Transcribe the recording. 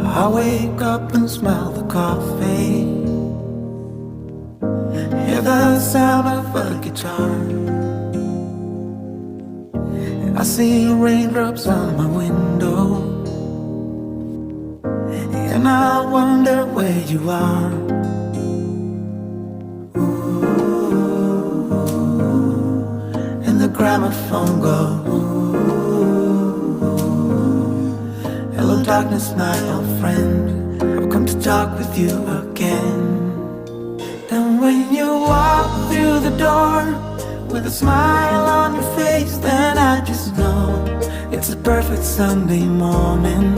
I wake up and smell the coffee, hear the sound of a guitar, and I see raindrops on my window, and I wonder where you are. And the gramophone goes, hello darkness, my old friend, I've come to talk with you again. And when you walk through the door with a smile on your face, then I just know it's a perfect Sunday morning.